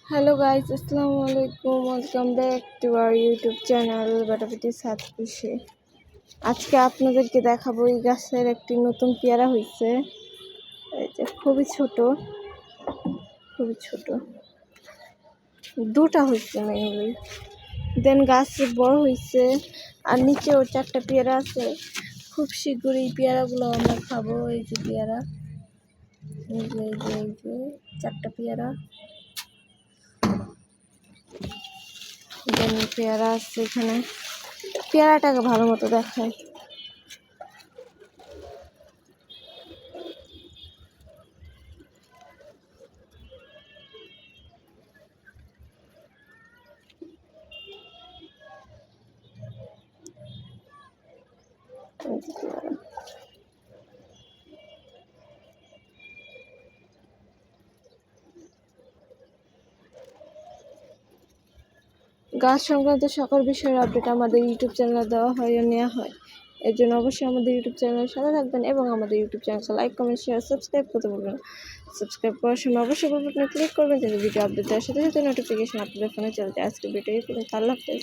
Hello guys, अस्सलाम वालेकुम। Welcome back to our YouTube channel বাটাপতি সাত খুশি। আজকে আপনাদেরকে দেখাবো এই গাছের একটি নতুন পেয়ারা হয়েছে। এই যে খুবই ছোট দুটা হয়েছে মেইনলি। দেন গাছ বড় হয়েছে আর নিচেও চারটা পেয়ারা আছে। খুব শীঘ্রই এই পেয়ারাগুলো আমরা খাবো। এই যে পেয়ারা, এই যে চারটা পেয়ারা। পেয়ারা আছে এখানে, পেয়ারাটাকে ভালো মতো দেখায়। গাছ সংক্রান্ত সকল বিষয়ের আপডেট আমাদের ইউটিউব চ্যানেলে দেওয়া হয় ও নেওয়া হয়। এর জন্য অবশ্যই আমাদের ইউটিউব চ্যানেলের সাথে থাকবেন এবং আমাদের ইউটিউব চ্যানেলকে লাইক, কমেন্ট, শেয়ার, সাবস্ক্রাইব করতে ভুলবেন না। সাবস্ক্রাইব করার সময় অবশ্যই বেল বাটনে ক্লিক করবেন যাতে ভিডিও আপডেট দেওয়ার সাথে সাথে নোটিফিকেশন আপনাদের ফোনে চলে যায়। আজকে ভিডিও এই পর্যন্ত। আল্লাহ হাফেজ।